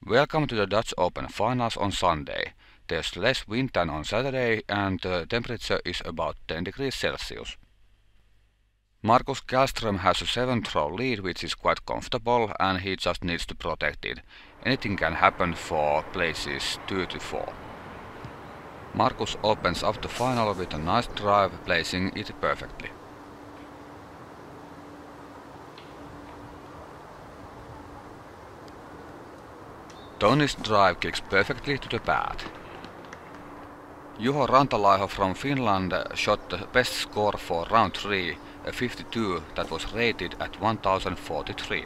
Welcome to the Dutch Open Finals on Sunday. There's less wind than on Saturday and the temperature is about 10 degrees Celsius. Markus Källström has a 7-throw lead which is quite comfortable and he just needs to protect it. Anything can happen for places 2 to 4. Markus opens up the final with a nice drive, placing it perfectly. Tony's drive kicks perfectly to the path. Juho Rantalaiho from Finland shot the best score for round 3, a 52 that was rated at 1043.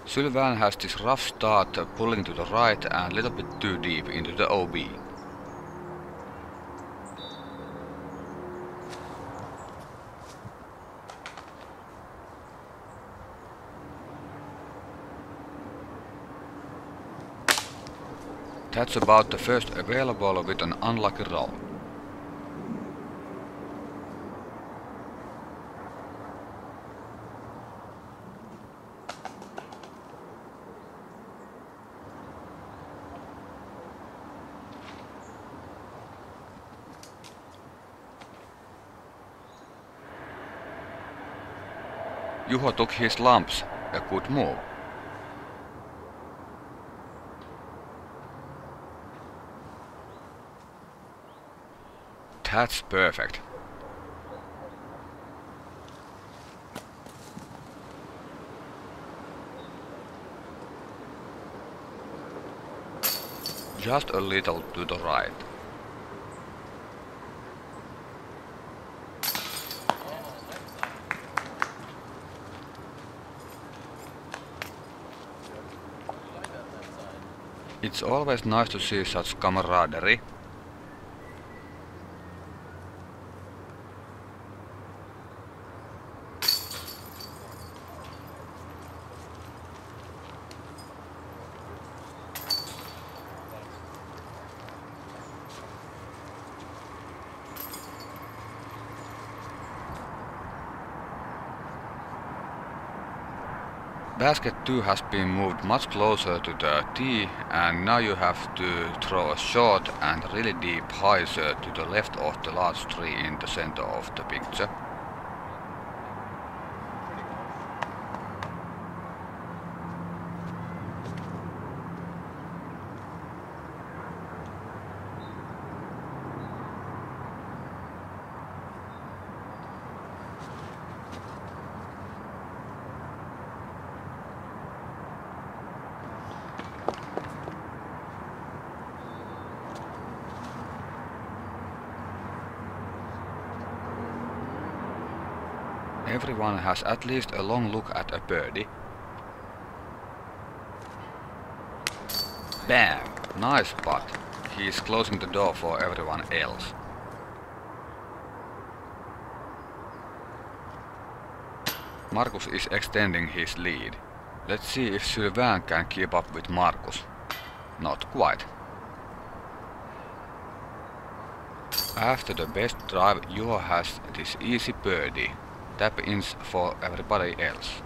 Sylvain has this rough start pulling to the right and a little bit too deep into the OB. That's about the first available with an unlucky roll. Juho took his lumps, a good move. That's perfect. Just a little to the right. It's always nice to see such camaraderie. Basket 2 has been moved much closer to the tee and now you have to throw a short and really deep hyzer to the left of the large tree in the center of the picture. Everyone has at least a long look at a birdie. Bang! Nice putt. He's closing the door for everyone else. Markus is extending his lead. Let's see if Sylvain can keep up with Markus. Not quite. After the best drive, Juho has this easy birdie. Tap-ins for everybody else.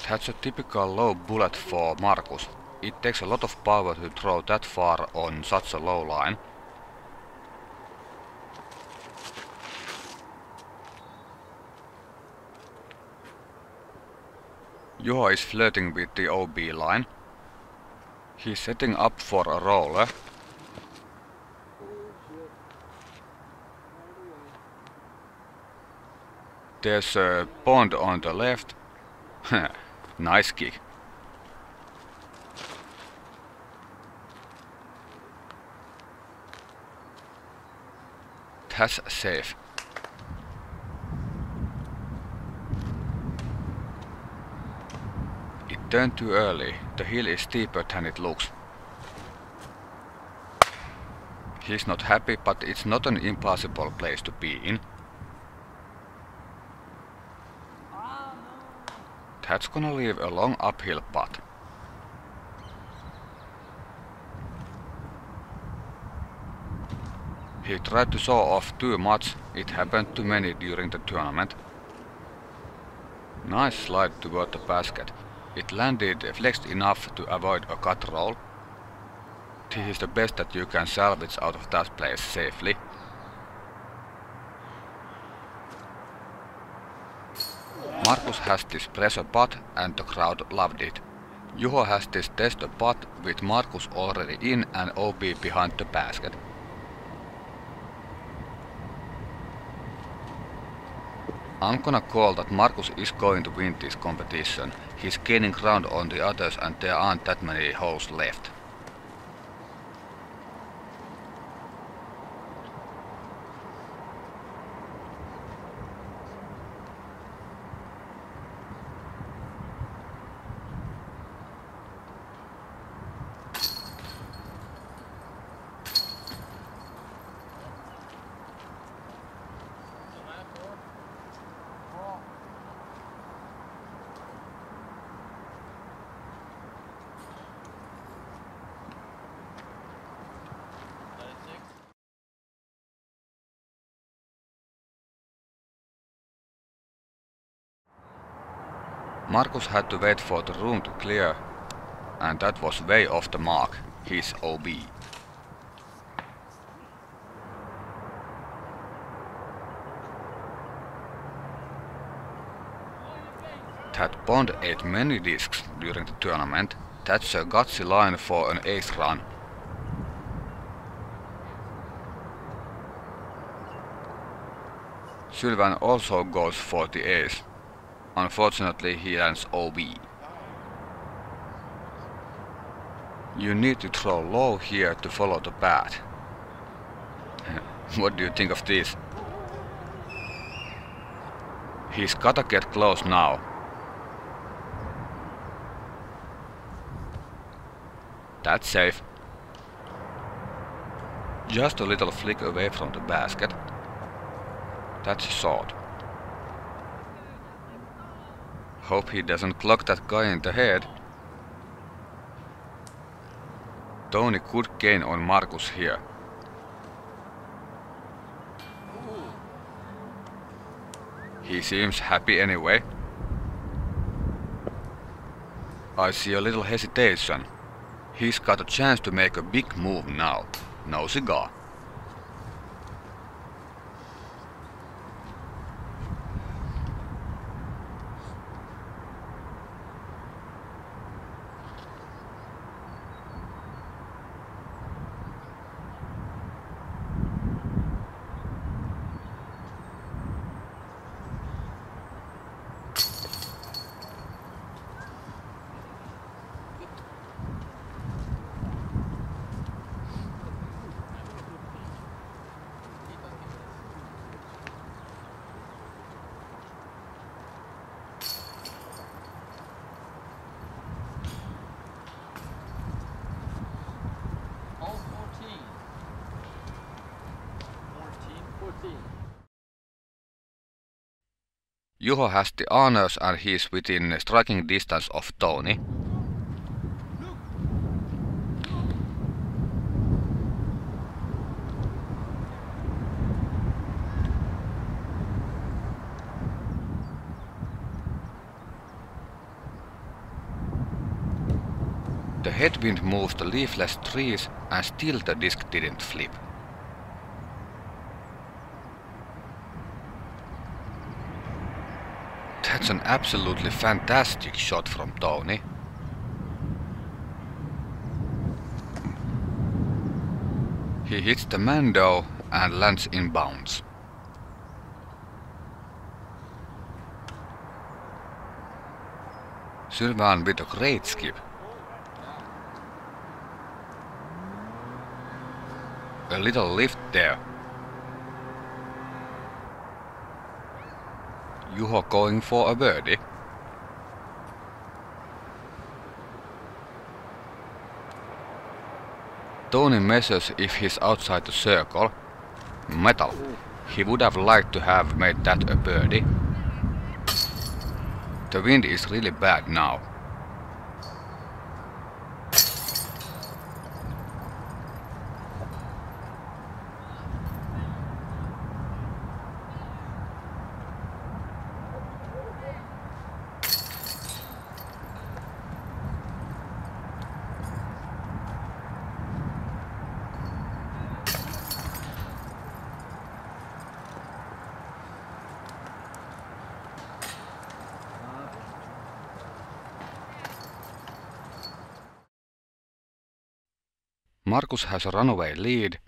That's a typical low bullet for Markus. It takes a lot of power to throw that far on such a low line. Juho is flirting with the OB line. He's setting up for a roller. There's a pond on the left. Nice kick. That's safe. Turned too early. The hill is steeper than it looks. He's not happy, but it's not an impossible place to be in. That's gonna leave a long uphill putt. He tried to show off too much. It happened to many during the tournament. Nice slide toward the basket. It landed flexed enough to avoid a cut roll. This is the best that you can salvage out of that place safely. Markus has this pressure putt and the crowd loved it. Juho has this tester putt with Markus already in and OB behind the basket. I'm gonna call that Markus is going to win this competition. He's gaining ground on the others and there aren't that many holes left. Markus had to wait for the room to clear, and that was way off the mark, his OB. That Bond ate many discs during the tournament. That's a gutsy line for an 8th run. Sylvain also goes for the ace. Unfortunately, he lands OB. You need to throw low here to follow the path. What do you think of this? He's gotta get close now. That's safe. Just a little flick away from the basket. That's short. Hope he doesn't clock that guy in the head. Tony could gain on Markus here. He seems happy anyway. I see a little hesitation. He's got a chance to make a big move now. No cigar. Juho has the honors and he's within striking distance of Tony. The headwind moves the leafless trees and still the disc didn't flip. That's an absolutely fantastic shot from Tony. He hits the Mando and lands in bounds. Sylvain with a great skip. A little lift there. Juho going for a birdie. Tony measures if he's outside the circle. Metal. He would have liked to have made that a birdie. The wind is really bad now. Markus has a runaway lead.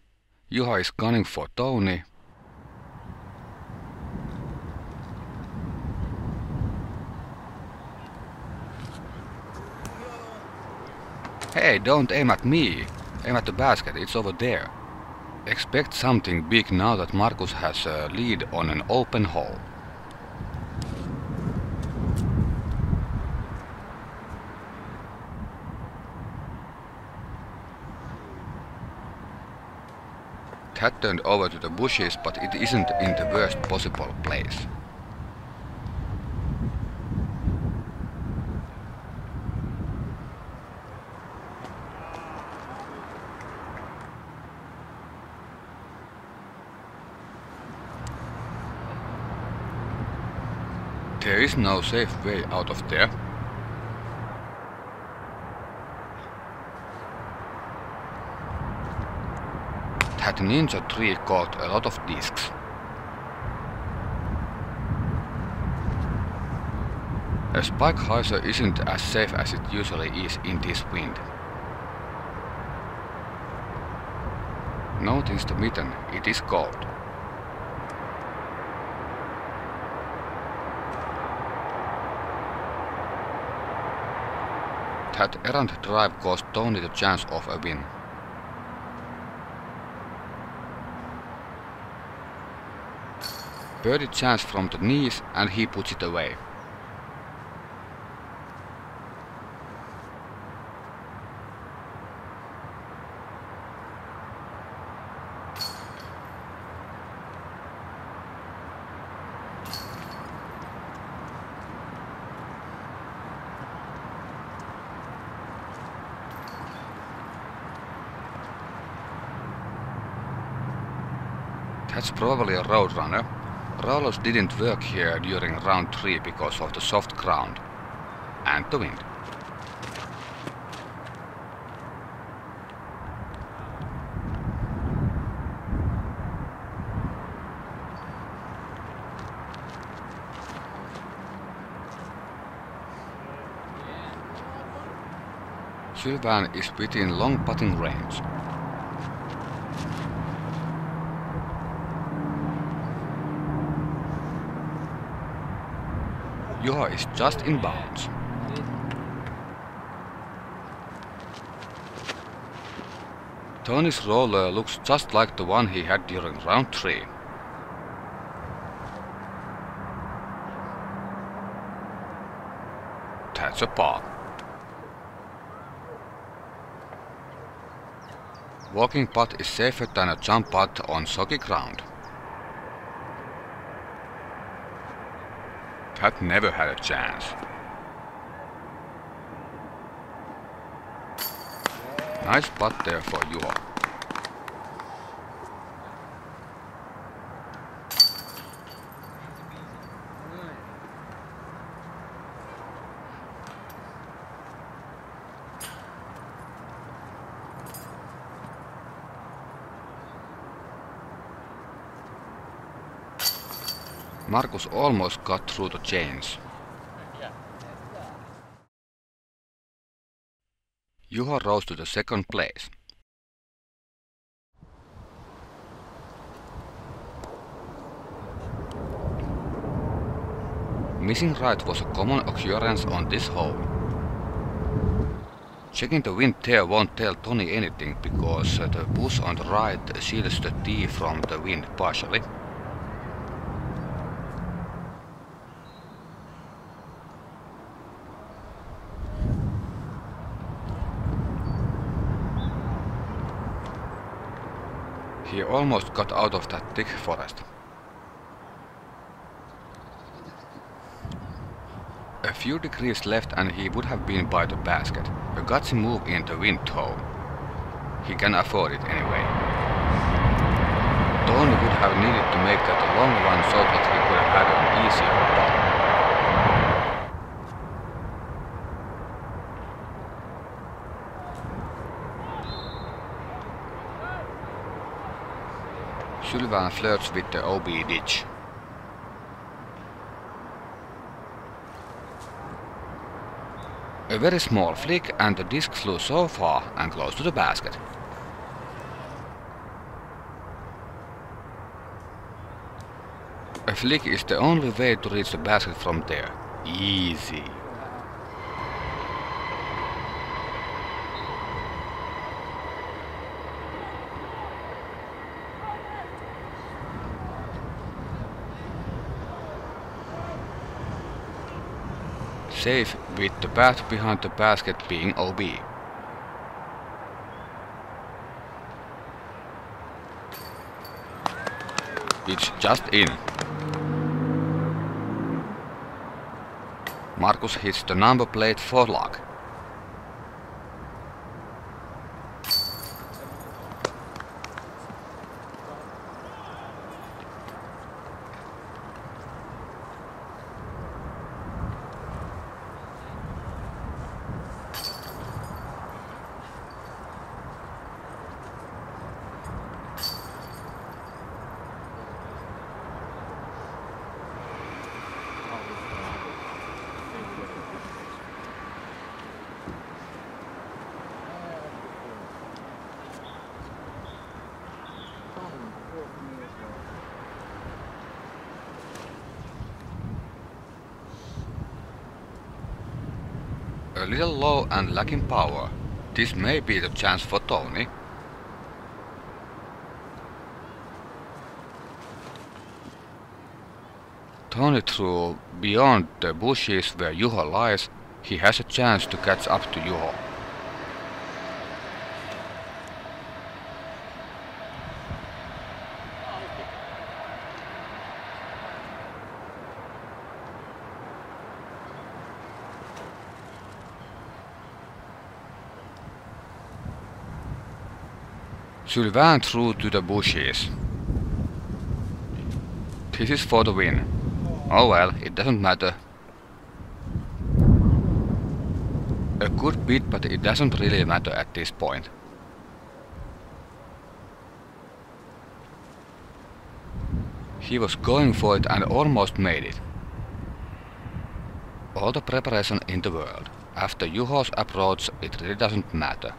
Juha is gunning for Tony. Hey, don't aim at me. Aim at the basket, it's over there. Expect something big now that Markus has a lead on an open hole. It had turned over to the bushes, but it isn't in the worst possible place. There is no safe way out of there. That ninja tree caught a lot of discs. A spike hyzer isn't as safe as it usually is in this wind. Notice the mitten, it is cold. That errant drive cost Tony the chance of a win. Birdie chance from the knees and he puts it away. That's probably a roadrunner. Rollers didn't work here during round 3 because of the soft ground and the wind. Sylvain is within long putting range. Juho is just in bounds. Tony's roller looks just like the one he had during round 3. That's a par. Walking putt is safer than a jump putt on soggy ground. That never had a chance. Nice putt there for Juho. Markus almost got through the chains. Juho rose to the second place. Missing right was a common occurrence on this hole. Checking the wind there won't tell Tony anything because the bush on the right shields the tee from the wind partially. He almost got out of that thick forest. A few degrees left and he would have been by the basket. A gutsy move in the wind though. He can afford it anyway. Tony would have needed to make that a long one so that he could have had an easier putt. Sylvain flirts with the OB ditch. A very small flick and the disc flew so far and close to the basket. A flick is the only way to reach the basket from there. Easy. Safe with the path behind the basket being OB. It's just in. Markus hits the number plate for luck. A little low and lacking power. This may be the chance for Tony. Tony threw beyond the bushes where Juho lies. He has a chance to catch up to Juho. Sylvain threw to the bushes. This is for the win. Oh well, it doesn't matter. A good beat, but it doesn't really matter at this point. He was going for it and almost made it. All the preparation in the world. After Juho's approach, it really doesn't matter.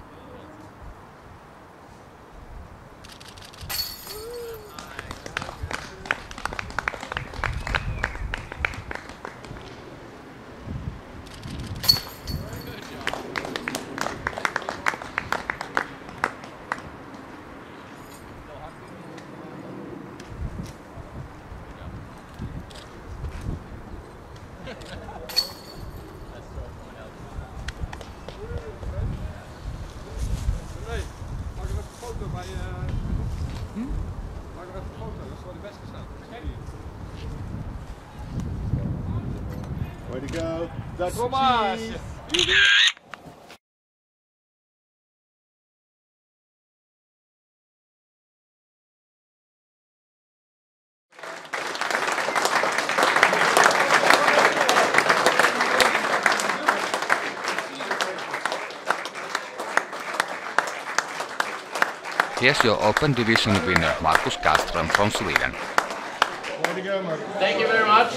Way to go. That's Fromage. Here's your Open Division winner, Markus Källström from Sweden. Way to go, Markus. Thank you very much.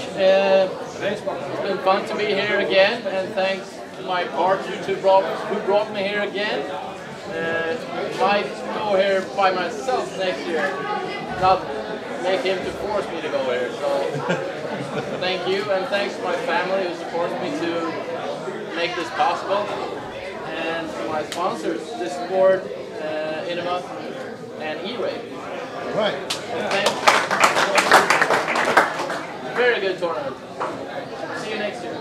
It's been fun to be here again, and thanks to my partner who brought me here again. Might go here by myself next year. Not make him to force me to go here. So thank you, and thanks to my family who supports me to make this possible, and to my sponsors, this sport, Inema, and E-Ray. Right. Very good tournament. See you next year.